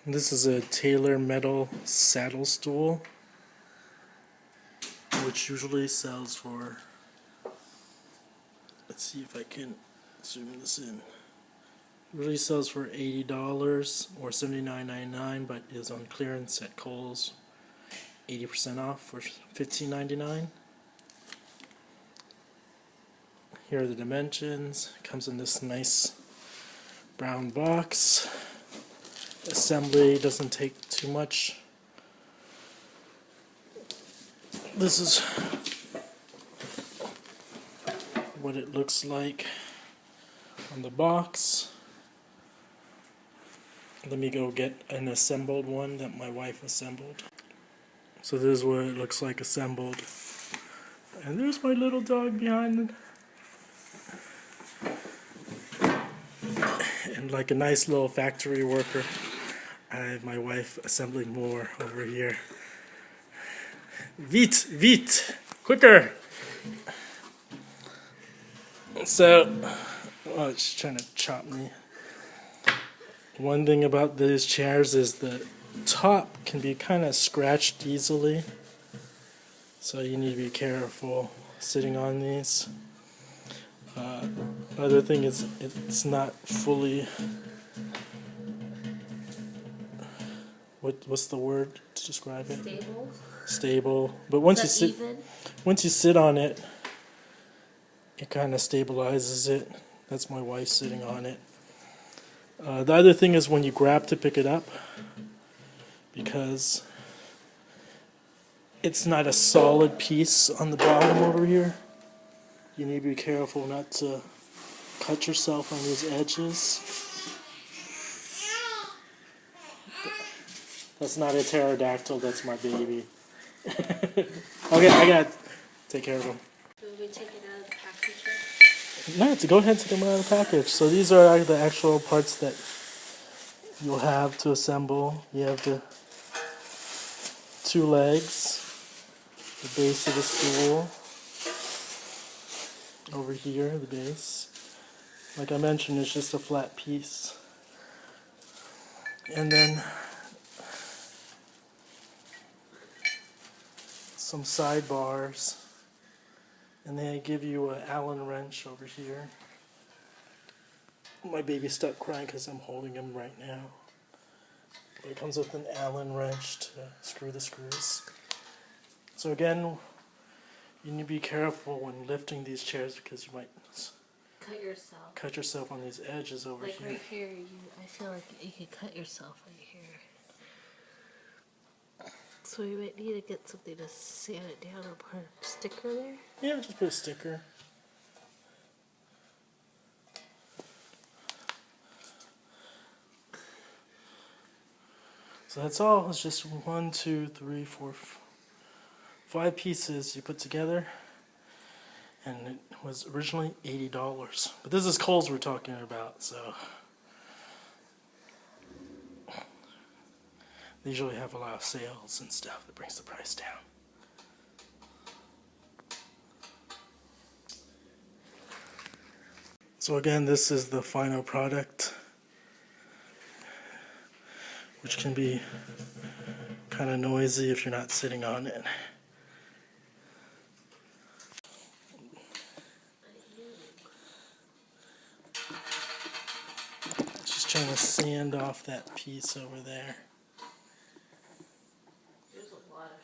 This is a Taylor Metal Saddle Stool, which usually sells for, let's see if I can zoom this in, usually sells for $80 or $79.99, but is on clearance at Kohl's, 80% off for $15.99. Here are the dimensions. It comes in this nice brown box. Assembly doesn't take too much. This is what it looks like on the box. Let me go get an assembled one that my wife assembled. So this is what it looks like assembled. And there's my little dog behind. And like a nice little factory worker, I have my wife assembling more over here. Vite, vite, quicker! So, oh, she's trying to chop me. One thing about these chairs is the top can be kind of scratched easily. So you need to be careful sitting on these. Other thing is it's not fully, what's the word to describe it? Stable. But once you sit on it, it kind of stabilizes it. That's my wife sitting on it. The other thing is when you grab to pick it up, because it's not a solid piece on the bottom over here, you need to be careful not to cut yourself on these edges. That's not a pterodactyl, that's my baby. Okay, I gotta take care of him. Will we take it out of the package? No, go ahead and take them out of the package. So these are the actual parts that you'll have to assemble. You have the two legs, the base of the stool, over here, the base. Like I mentioned, it's just a flat piece. And then some sidebars. And they give you an Allen wrench over here. My baby's stuck crying because I'm holding him right now. But it comes with an Allen wrench to screw the screws. So again, you need to be careful when lifting these chairs because you might cut yourself on these edges over here. Like right here, I feel like you could cut yourself right here. So we might need to get something to sand it down or put a sticker there. Yeah, just put a sticker. So that's all. It's just 1, 2, 3, 4, 5 pieces you put together. And it was originally $80. But this is Kohl's we're talking about, so they usually have a lot of sales and stuff that brings the price down. So again, this is the final product, which can be kind of noisy if you're not sitting on it. Just trying to sand off that piece over there. There's a lot of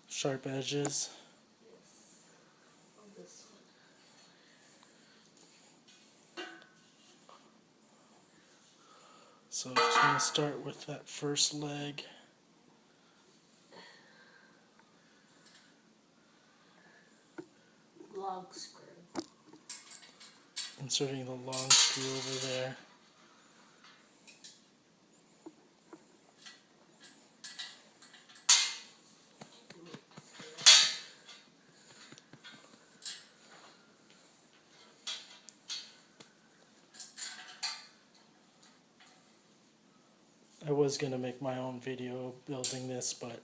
Sharp edges. on this one. So I'm just going to start with that first leg. Long screw. Inserting the long screw over there. I was going to make my own video building this, but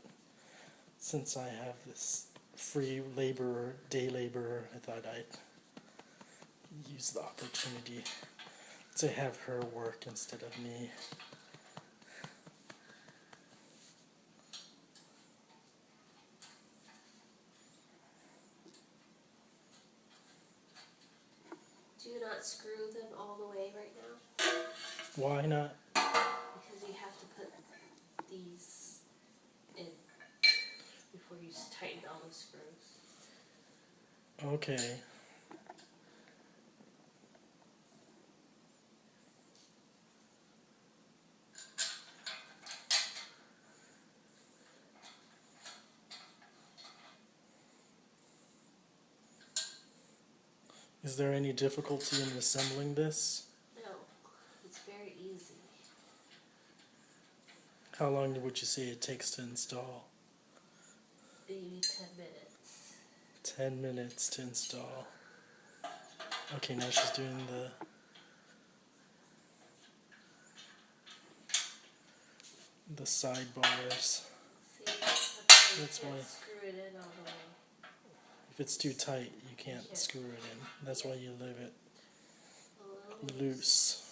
since I have this free laborer, day laborer, I thought I'd use the opportunity to have her work instead of me. Do you not screw them all the way right now? Why not? Because you have to put these in before you tighten all the screws. Okay. Is there any difficulty in assembling this? No, it's very easy. How long would you say it takes to install? Maybe 10 minutes. 10 minutes to install. Okay, now she's doing the sidebars. See, that's That's why you why. can't screw it in all the way. If it's too tight, you can't Yeah. screw it in. That's why you leave it A little loose.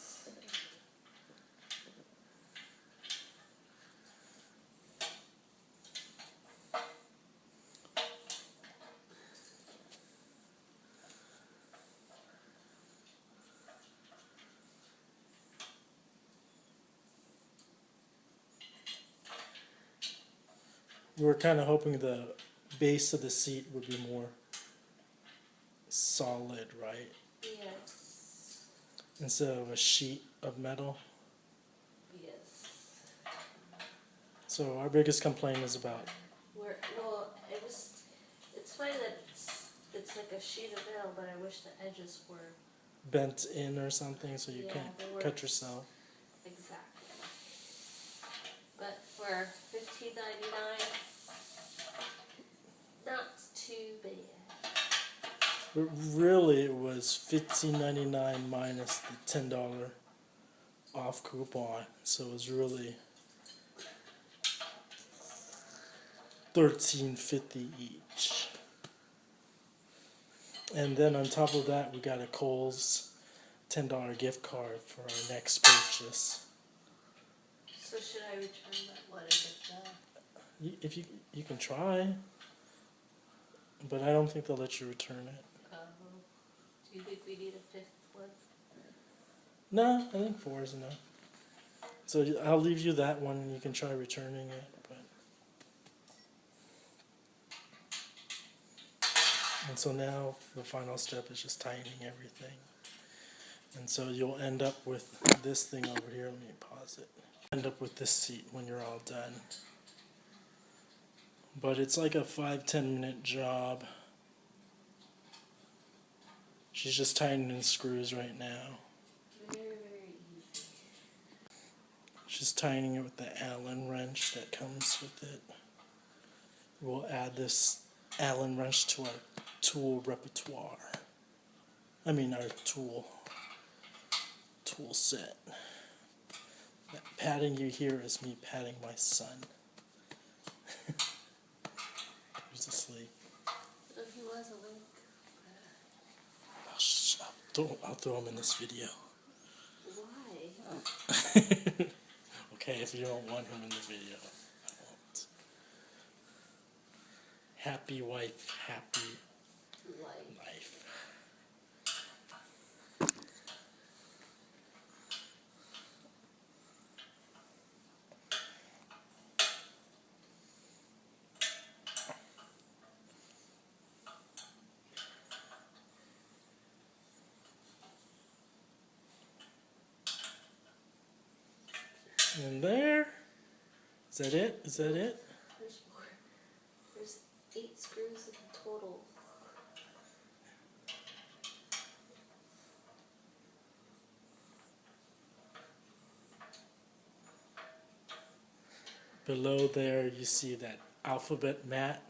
We were kind of hoping the base of the seat would be more solid, right? Yes. Instead of a sheet of metal. Yes. So our biggest complaint is about Well, it's funny that it's like a sheet of metal, but I wish the edges were bent in or something so you Yeah, can't they were- cut yourself. exactly. But for $15.99, not too bad. But really it was $15.99 minus the $10 off coupon. So it was really $13.50 each. And then on top of that we got a Kohl's $10 gift card for our next purchase. So should I return that? What is it? If you can try, but I don't think they'll let you return it. Do you think we need a fifth one? No, I think 4 is enough. So I'll leave you that one and you can try returning it. And so now the final step is just tightening everything. And so you'll end up with this thing over here. Let me pause it. End up with this seat when you're all done. But it's like a 5-10 minute job. She's just tightening screws right now. Very, very easy. She's tightening it with the Allen wrench that comes with it. We'll add this Allen wrench to our tool repertoire. I mean our tool set. That patting you hear is me patting my son. He's asleep. If he was awake. Oh, shut up. I'll throw him in this video. Why? Okay, if you don't want him in the video, I won't. Happy wife, happy life. And there. Is that it? Is that it? There's more. There's 8 screws in total. Below there, you see that alphabet mat.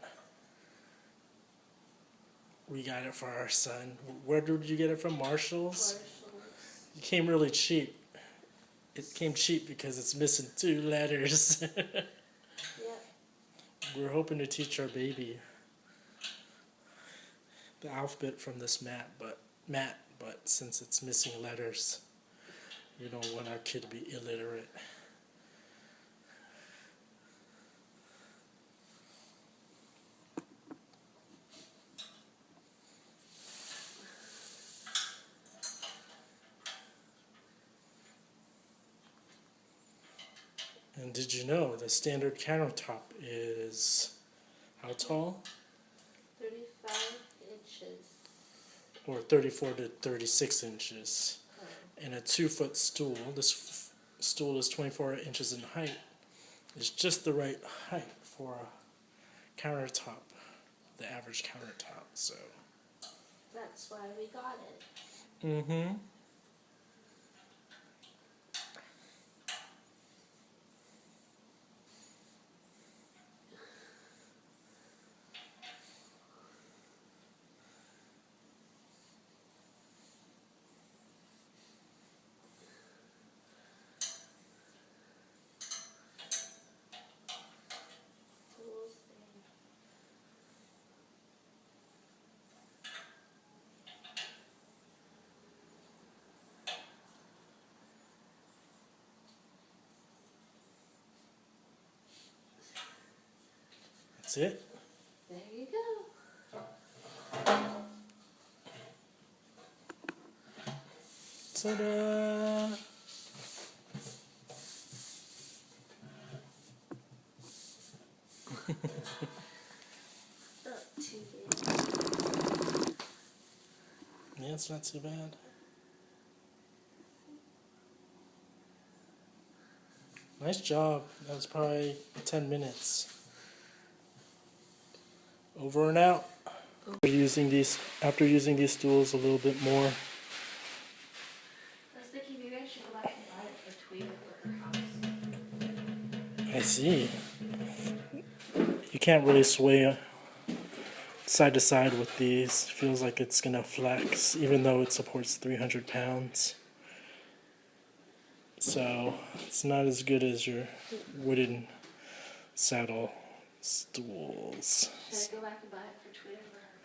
We got it for our son. Where did you get it from? Marshall's? Marshalls. It came really cheap. It came cheap because it's missing 2 letters. Yeah. We're hoping to teach our baby the alphabet from this mat, but since it's missing letters, We don't want our kid to be illiterate. And did you know the standard countertop is how tall? 35 inches. Or 34 to 36 inches. Oh. And a 2-foot stool, this stool is 24 inches in height, is just the right height for a countertop, the average countertop. So. That's why we got it. Mm-hmm. That's it. There you go. Ta-da! Not too bad. Yeah, it's not too bad. Nice job. That was probably 10 minutes. Over and out. After using these stools a little bit more. I was thinking maybe I should go back and buy it for Tweet at her house. I see. You can't really sway side to side with these. Feels like it's gonna flex, even though it supports 300 pounds. So it's not as good as your wooden saddle stools. Should I go back and buy it for Tweet?